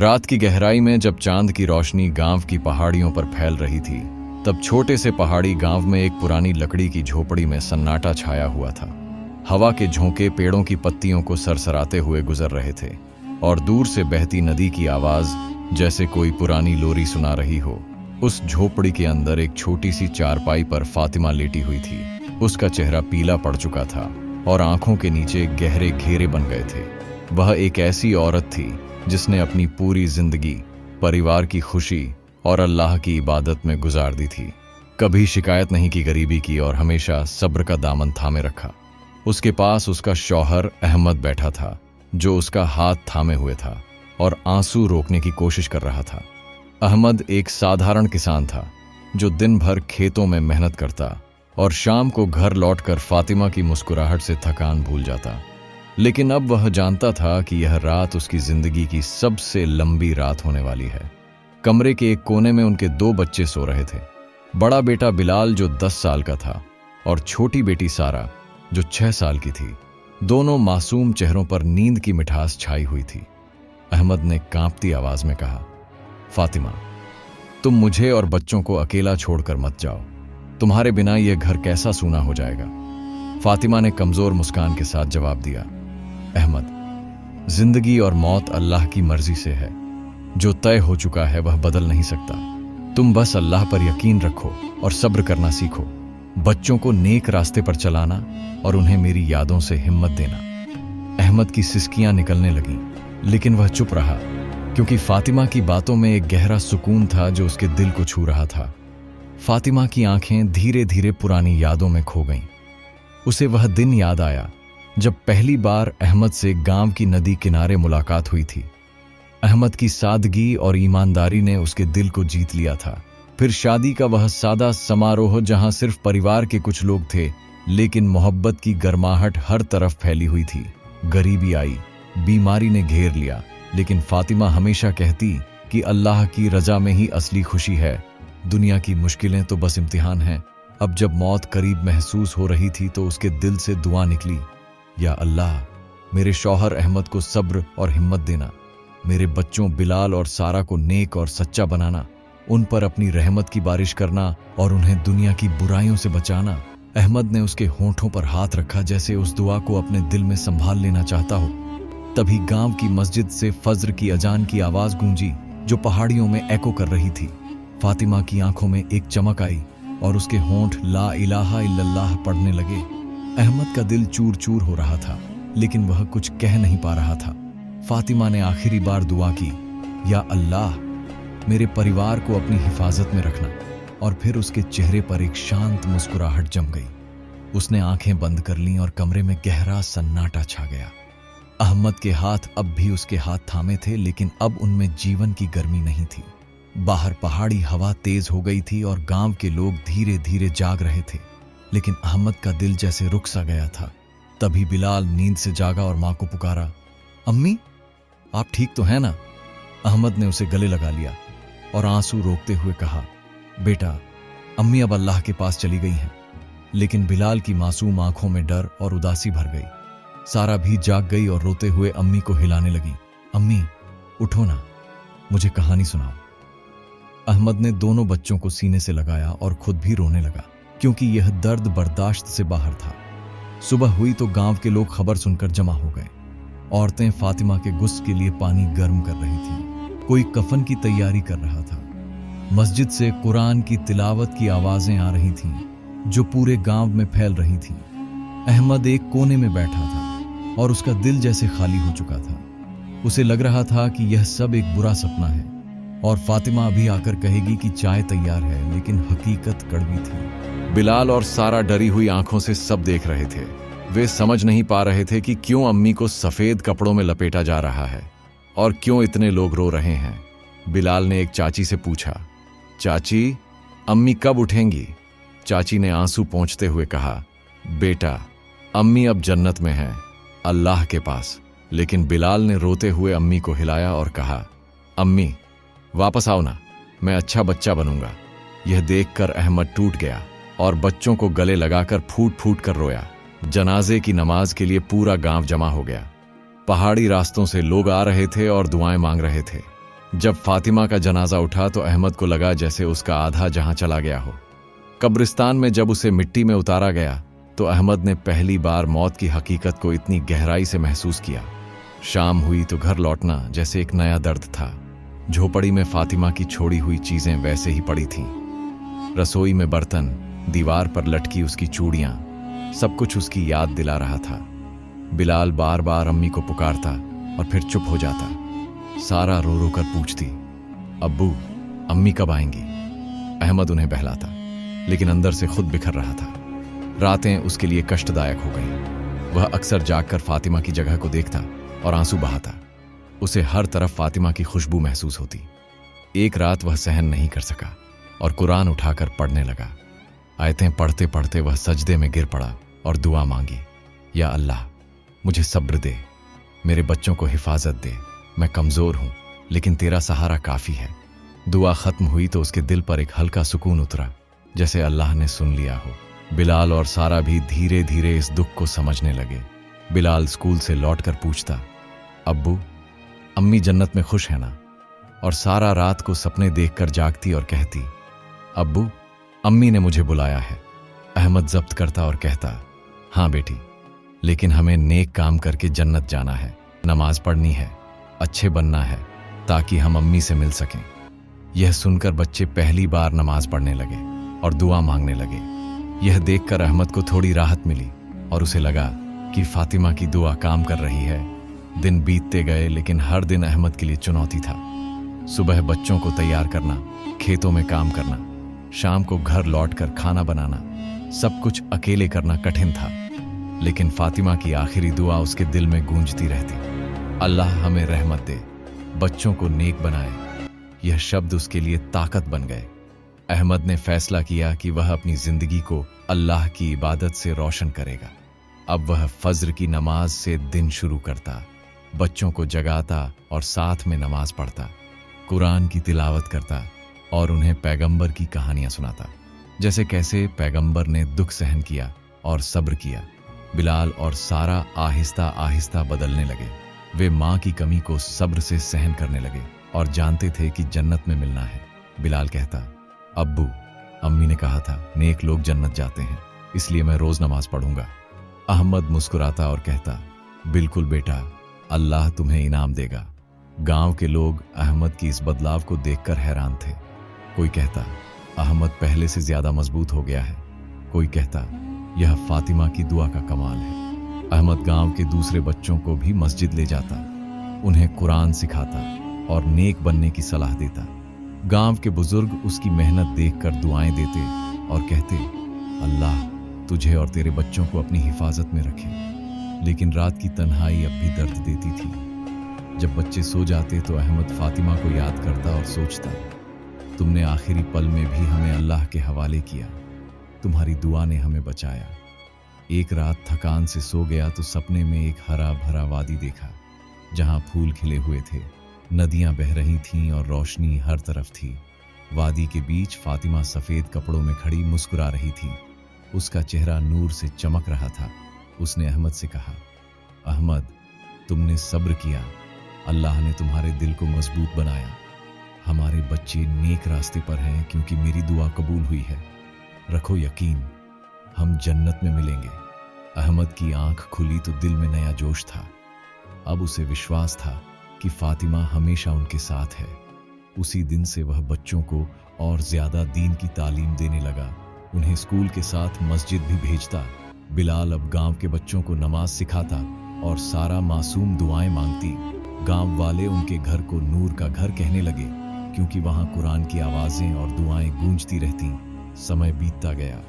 रात की गहराई में जब चांद की रोशनी गांव की पहाड़ियों पर फैल रही थी, तब छोटे से पहाड़ी गांव में एक पुरानी लकड़ी की झोपड़ी में सन्नाटा छाया हुआ था। हवा के झोंके पेड़ों की पत्तियों को सरसराते हुए गुजर रहे थे और दूर से बहती नदी की आवाज जैसे कोई पुरानी लोरी सुना रही हो। उस झोपड़ी के अंदर एक छोटी सी चारपाई पर फातिमा लेटी हुई थी। उसका चेहरा पीला पड़ चुका था और आंखों के नीचे गहरे घेरे बन गए थे। वह एक ऐसी औरत थी जिसने अपनी पूरी जिंदगी परिवार की खुशी और अल्लाह की इबादत में गुजार दी थी। कभी शिकायत नहीं की गरीबी की और हमेशा सब्र का दामन थामे रखा। उसके पास उसका शौहर अहमद बैठा था, जो उसका हाथ थामे हुए था और आंसू रोकने की कोशिश कर रहा था। अहमद एक साधारण किसान था जो दिन भर खेतों में मेहनत करता और शाम को घर लौटकर फातिमा की मुस्कुराहट से थकान भूल जाता। लेकिन अब वह जानता था कि यह रात उसकी जिंदगी की सबसे लंबी रात होने वाली है। कमरे के एक कोने में उनके 2 बच्चे सो रहे थे। बड़ा बेटा बिलाल जो 10 साल का था और छोटी बेटी सारा जो 6 साल की थी। दोनों मासूम चेहरों पर नींद की मिठास छाई हुई थी। अहमद ने कांपती आवाज में कहा, फातिमा, तुम मुझे और बच्चों को अकेला छोड़कर मत जाओ। तुम्हारे बिना यह घर कैसा सूना हो जाएगा। फातिमा ने कमजोर मुस्कान के साथ जवाब दिया, अहमद, जिंदगी और मौत अल्लाह की मर्जी से है। जो तय हो चुका है वह बदल नहीं सकता। तुम बस अल्लाह पर यकीन रखो और सब्र करना सीखो। बच्चों को नेक रास्ते पर चलाना और उन्हें मेरी यादों से हिम्मत देना। अहमद की सिसकियां निकलने लगीं, लेकिन वह चुप रहा क्योंकि फातिमा की बातों में एक गहरा सुकून था जो उसके दिल को छू रहा था। फातिमा की आंखें धीरे धीरे पुरानी यादों में खो गईं। उसे वह दिन याद आया जब पहली बार अहमद से गांव की नदी किनारे मुलाकात हुई थी। अहमद की सादगी और ईमानदारी ने उसके दिल को जीत लिया था। फिर शादी का वह सादा समारोह जहां सिर्फ परिवार के कुछ लोग थे, लेकिन मोहब्बत की गर्माहट हर तरफ फैली हुई थी। गरीबी आई, बीमारी ने घेर लिया, लेकिन फातिमा हमेशा कहती कि अल्लाह की रजा में ही असली खुशी है। दुनिया की मुश्किलें तो बस इम्तिहान हैं। अब जब मौत करीब महसूस हो रही थी तो उसके दिल से दुआ निकली, या अल्लाह, मेरे शौहर अहमद को सब्र और हिम्मत देना। मेरे बच्चों बिलाल और सारा को नेक और सच्चा बनाना। उन पर अपनी रहमत की बारिश करना और उन्हें दुनिया की बुराइयों से बचाना। अहमद ने उसके होंठों पर हाथ रखा जैसे उस दुआ को अपने दिल में संभाल लेना चाहता हो। तभी गांव की मस्जिद से फज्र की अजान की आवाज गूंजी जो पहाड़ियों में एको कर रही थी। फातिमा की आंखों में एक चमक आई और उसके होंठ ला इलाहा इल्लल्लाह पढ़ने लगे। अहमद का दिल चूर चूर हो रहा था, लेकिन वह कुछ कह नहीं पा रहा था। फातिमा ने आखिरी बार दुआ की, या अल्लाह, मेरे परिवार को अपनी हिफाजत में रखना। और फिर उसके चेहरे पर एक शांत मुस्कुराहट जम गई। उसने आंखें बंद कर लीं और कमरे में गहरा सन्नाटा छा गया। अहमद के हाथ अब भी उसके हाथ थामे थे, लेकिन अब उनमें जीवन की गर्मी नहीं थी। बाहर पहाड़ी हवा तेज हो गई थी और गांव के लोग धीरे धीरे जाग रहे थे, लेकिन अहमद का दिल जैसे रुक सा गया था। तभी बिलाल नींद से जागा और मां को पुकारा, अम्मी, आप ठीक तो हैं ना? अहमद ने उसे गले लगा लिया और आंसू रोकते हुए कहा, बेटा, अम्मी अब अल्लाह के पास चली गई हैं। लेकिन बिलाल की मासूम आंखों में डर और उदासी भर गई। सारा भी जाग गई और रोते हुए अम्मी को हिलाने लगी, अम्मी, उठो ना, मुझे कहानी सुनाओ। अहमद ने दोनों बच्चों को सीने से लगाया और खुद भी रोने लगा, क्योंकि यह दर्द बर्दाश्त से बाहर था। सुबह हुई तो गांव के लोग खबर सुनकर जमा हो गए। औरतें फातिमा के गुस्ल के लिए पानी गर्म कर रही थीं। कोई कफन की तैयारी कर रहा था। मस्जिद से कुरान की तिलावत की आवाजें आ रही थीं, जो पूरे गांव में फैल रही थीं। अहमद एक कोने में बैठा था और उसका दिल जैसे खाली हो चुका था। उसे लग रहा था कि यह सब एक बुरा सपना है और फातिमा अभी आकर कहेगी कि चाय तैयार है, लेकिन हकीकत कड़वी थी। बिलाल और सारा डरी हुई आंखों से सब देख रहे थे। वे समझ नहीं पा रहे थे कि क्यों अम्मी को सफेद कपड़ों में लपेटा जा रहा है और क्यों इतने लोग रो रहे हैं। बिलाल ने एक चाची से पूछा, चाची, अम्मी कब उठेंगी? चाची ने आंसू पोंछते हुए कहा, बेटा, अम्मी अब जन्नत में हैं, अल्लाह के पास। लेकिन बिलाल ने रोते हुए अम्मी को हिलाया और कहा, अम्मी, वापस आओ ना, मैं अच्छा बच्चा बनूंगा। यह देखकर अहमद टूट गया और बच्चों को गले लगाकर फूट फूट कर रोया। जनाजे की नमाज के लिए पूरा गांव जमा हो गया। पहाड़ी रास्तों से लोग आ रहे थे और दुआएं मांग रहे थे। जब फातिमा का जनाजा उठा तो अहमद को लगा जैसे उसका आधा जहां चला गया हो। कब्रिस्तान में जब उसे मिट्टी में उतारा गया तो अहमद ने पहली बार मौत की हकीकत को इतनी गहराई से महसूस किया। शाम हुई तो घर लौटना जैसे एक नया दर्द था। झोपड़ी में फातिमा की छोड़ी हुई चीजें वैसे ही पड़ी थीं। रसोई में बर्तन, दीवार पर लटकी उसकी चूड़ियां, सब कुछ उसकी याद दिला रहा था। बिलाल बार बार अम्मी को पुकारता और फिर चुप हो जाता। सारा रो रो कर पूछती, अब्बू अम्मी कब आएंगी? अहमद उन्हें बहलाता, लेकिन अंदर से खुद बिखर रहा था। रातें उसके लिए कष्टदायक हो गईं। वह अक्सर जागकर फातिमा की जगह को देखता और आंसू बहाता। उसे हर तरफ फातिमा की खुशबू महसूस होती। एक रात वह सहन नहीं कर सका और कुरान उठाकर पढ़ने लगा। आयतें पढ़ते पढ़ते वह सजदे में गिर पड़ा और दुआ मांगी, या अल्लाह मुझे सब्र दे, मेरे बच्चों को हिफाजत दे, मैं कमजोर हूं लेकिन तेरा सहारा काफी है। दुआ खत्म हुई तो उसके दिल पर एक हल्का सुकून उतरा, जैसे अल्लाह ने सुन लिया हो। बिलाल और सारा भी धीरे धीरे इस दुख को समझने लगे। बिलाल स्कूल से लौटकर पूछता, अब्बू अम्मी जन्नत में खुश है ना? और सारा रात को सपने देखकर जागती और कहती, अब्बू अम्मी ने मुझे बुलाया है। अहमद जब्त करता और कहता, हाँ बेटी, लेकिन हमें नेक काम करके जन्नत जाना है, नमाज पढ़नी है, अच्छे बनना है, ताकि हम अम्मी से मिल सकें। यह सुनकर बच्चे पहली बार नमाज पढ़ने लगे और दुआ मांगने लगे। यह देखकर अहमद को थोड़ी राहत मिली और उसे लगा कि फातिमा की दुआ काम कर रही है। दिन बीतते गए लेकिन हर दिन अहमद के लिए चुनौती था। सुबह बच्चों को तैयार करना, खेतों में काम करना, शाम को घर लौटकर खाना बनाना, सब कुछ अकेले करना कठिन था। लेकिन फातिमा की आखिरी दुआ उसके दिल में गूंजती रहती, अल्लाह हमें रहमत दे, बच्चों को नेक बनाए। यह शब्द उसके लिए ताकत बन गए। अहमद ने फैसला किया कि वह अपनी जिंदगी को अल्लाह की इबादत से रोशन करेगा। अब वह फज्र की नमाज से दिन शुरू करता, बच्चों को जगाता और साथ में नमाज पढ़ता, कुरान की तिलावत करता और उन्हें पैगंबर की कहानियां सुनाता, जैसे कैसे पैगंबर ने दुख सहन किया और सब्र किया। बिलाल और सारा आहिस्ता आहिस्ता बदलने लगे। वे माँ की कमी को सब्र से सहन करने लगे और जानते थे कि जन्नत में मिलना है। बिलाल कहता, अब्बू अम्मी ने कहा था नेक लोग जन्नत जाते हैं, इसलिए मैं रोज नमाज पढ़ूंगा। अहमद मुस्कुराता और कहता, बिल्कुल बेटा, अल्लाह तुम्हें इनाम देगा। गांव के लोग अहमद की इस बदलाव को देखकर हैरान थे। कोई कहता, अहमद पहले से ज्यादा मजबूत हो गया है। कोई कहता, यह फातिमा की दुआ का कमाल है। अहमद गांव के दूसरे बच्चों को भी मस्जिद ले जाता, उन्हें कुरान सिखाता और नेक बनने की सलाह देता। गांव के बुजुर्ग उसकी मेहनत देखकर दुआएं देते और कहते, अल्लाह तुझे और तेरे बच्चों को अपनी हिफाजत में रखे। लेकिन रात की तन्हाई अब भी दर्द देती थी। जब बच्चे सो जाते तो अहमद फातिमा को याद करता और सोचता, तुमने आखिरी पल में भी हमें अल्लाह के हवाले किया, तुम्हारी दुआ ने हमें बचाया। एक रात थकान से सो गया तो सपने में एक हरा भरा वादी देखा, जहां फूल खिले हुए थे, नदियां बह रही थीं और रोशनी हर तरफ थी। वादी के बीच फातिमा सफेद कपड़ों में खड़ी मुस्कुरा रही थी। उसका चेहरा नूर से चमक रहा था। उसने अहमद से कहा, अहमद तुमने सब्र किया, अल्लाह ने तुम्हारे दिल को मजबूत बनाया। हमारे बच्चे नेक रास्ते पर हैं क्योंकि मेरी दुआ कबूल हुई है। रखो यकीन, हम जन्नत में मिलेंगे। अहमद की आंख खुली तो दिल में नया जोश था। अब उसे विश्वास था कि फातिमा हमेशा उनके साथ है। उसी दिन से वह बच्चों को और ज्यादा दीन की तालीम देने लगा, उन्हें स्कूल के साथ मस्जिद भी भेजता। बिलाल अब गांव के बच्चों को नमाज सिखाता और सारा मासूम दुआएं मांगती। गांव वाले उनके घर को नूर का घर कहने लगे क्योंकि वहां कुरान की आवाजें और दुआएं गूंजती रहती। समय बीतता गया,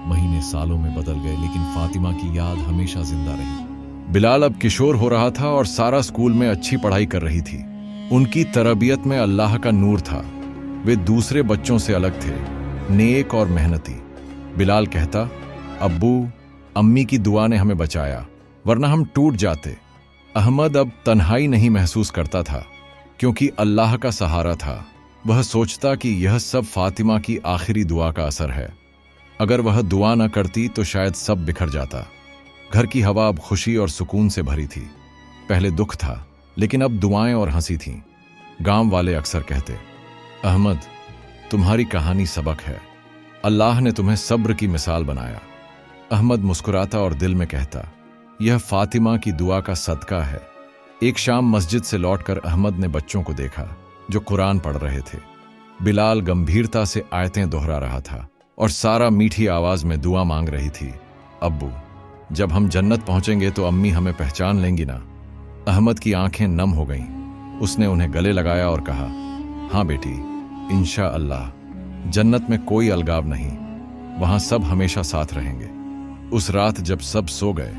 महीने सालों में बदल गए, लेकिन फातिमा की याद हमेशा जिंदा रही। बिलाल अब किशोर हो रहा था और सारा स्कूल में अच्छी पढ़ाई कर रही थी। उनकी तरबियत में अल्लाह का नूर था। वे दूसरे बच्चों से अलग थे, नेक और मेहनती। बिलाल कहता, अब्बू अम्मी की दुआ ने हमें बचाया, वरना हम टूट जाते। अहमद अब तन्हाई नहीं महसूस करता था क्योंकि अल्लाह का सहारा था। वह सोचता कि यह सब फातिमा की आखिरी दुआ का असर है। अगर वह दुआ न करती तो शायद सब बिखर जाता। घर की हवा अब खुशी और सुकून से भरी थी। पहले दुख था, लेकिन अब दुआएं और हंसी थीं। गांव वाले अक्सर कहते, अहमद, तुम्हारी कहानी सबक है, अल्लाह ने तुम्हें सब्र की मिसाल बनाया। अहमद मुस्कुराता और दिल में कहता, यह फातिमा की दुआ का सदका है। एक शाम मस्जिद से लौटकर अहमद ने बच्चों को देखा जो कुरान पढ़ रहे थे। बिलाल गंभीरता से आयतें दोहरा रहा था और सारा मीठी आवाज में दुआ मांग रही थी, अब्बू, जब हम जन्नत पहुंचेंगे तो अम्मी हमें पहचान लेंगी ना। अहमद की आंखें नम हो गईं। उसने उन्हें गले लगाया और कहा, हाँ बेटी, इंशा अल्लाह, जन्नत में कोई अलगाव नहीं, वहां सब हमेशा साथ रहेंगे। उस रात जब सब सो गए,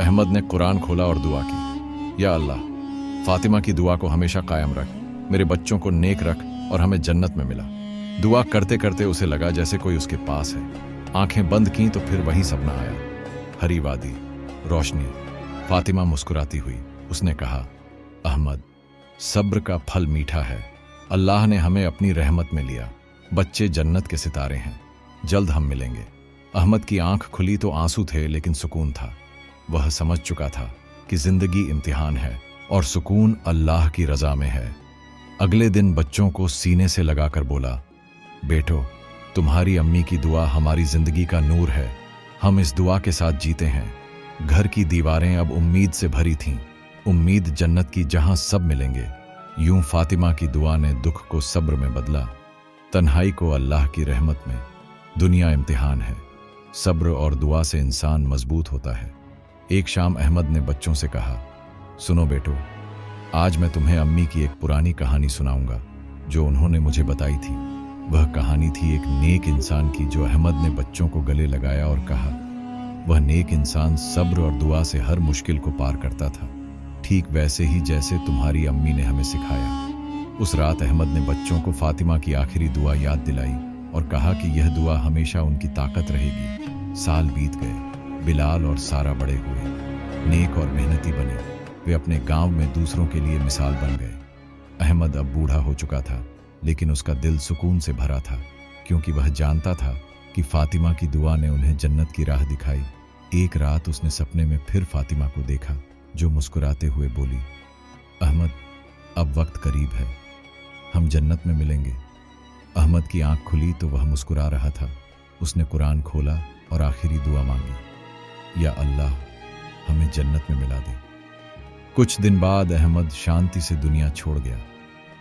अहमद ने कुरान खोला और दुआ की, या अल्लाह, फातिमा की दुआ को हमेशा कायम रख, मेरे बच्चों को नेक रख और हमें जन्नत में मिला। दुआ करते करते उसे लगा जैसे कोई उसके पास है। आंखें बंद की तो फिर वही सपना आया, हरी वादी, रोशनी, फातिमा मुस्कुराती हुई। उसने कहा, अहमद, सब्र का फल मीठा है, अल्लाह ने हमें अपनी रहमत में लिया, बच्चे जन्नत के सितारे हैं, जल्द हम मिलेंगे। अहमद की आंख खुली तो आंसू थे लेकिन सुकून था। वह समझ चुका था कि जिंदगी इम्तिहान है और सुकून अल्लाह की रजा में है। अगले दिन बच्चों को सीने से लगाकर बोला, बेटो, तुम्हारी अम्मी की दुआ हमारी जिंदगी का नूर है, हम इस दुआ के साथ जीते हैं। घर की दीवारें अब उम्मीद से भरी थीं, उम्मीद जन्नत की जहां सब मिलेंगे। यूं फातिमा की दुआ ने दुख को सब्र में बदला, तन्हाई को अल्लाह की रहमत में। दुनिया इम्तिहान है, सब्र और दुआ से इंसान मजबूत होता है। एक शाम अहमद ने बच्चों से कहा, सुनो बेटो, आज मैं तुम्हें अम्मी की एक पुरानी कहानी सुनाऊंगा जो उन्होंने मुझे बताई थी। वह कहानी थी एक नेक इंसान की, जो अहमद ने बच्चों को गले लगाया और कहा, वह नेक इंसान सब्र और दुआ से हर मुश्किल को पार करता था, ठीक वैसे ही जैसे तुम्हारी अम्मी ने हमें सिखाया। उस रात अहमद ने बच्चों को फातिमा की आखिरी दुआ याद दिलाई और कहा कि यह दुआ हमेशा उनकी ताकत रहेगी। साल बीत गए, बिलाल और सारा बड़े हुए, नेक और मेहनती बने। वे अपने गांव में दूसरों के लिए मिसाल बन गए। अहमद अब बूढ़ा हो चुका था, लेकिन उसका दिल सुकून से भरा था, क्योंकि वह जानता था कि फातिमा की दुआ ने उन्हें जन्नत की राह दिखाई। एक रात उसने सपने में फिर फातिमा को देखा, जो मुस्कुराते हुए बोली, अहमद, अब वक्त करीब है, हम जन्नत में मिलेंगे। अहमद की आंख खुली तो वह मुस्कुरा रहा था। उसने कुरान खोला और आखिरी दुआ मांगी, या अल्लाह, हमें जन्नत में मिला दे। कुछ दिन बाद अहमद शांति से दुनिया छोड़ गया।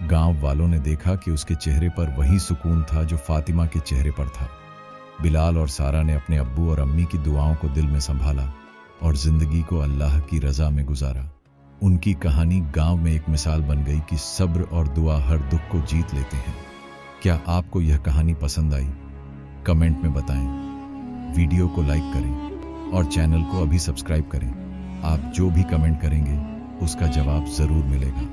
गांव वालों ने देखा कि उसके चेहरे पर वही सुकून था जो फातिमा के चेहरे पर था। बिलाल और सारा ने अपने अब्बू और अम्मी की दुआओं को दिल में संभाला और जिंदगी को अल्लाह की रजा में गुजारा। उनकी कहानी गांव में एक मिसाल बन गई कि सब्र और दुआ हर दुख को जीत लेते हैं। क्या आपको यह कहानी पसंद आई? कमेंट में बताएं। वीडियो को लाइक करें और चैनल को अभी सब्सक्राइब करें। आप जो भी कमेंट करेंगे उसका जवाब जरूर मिलेगा।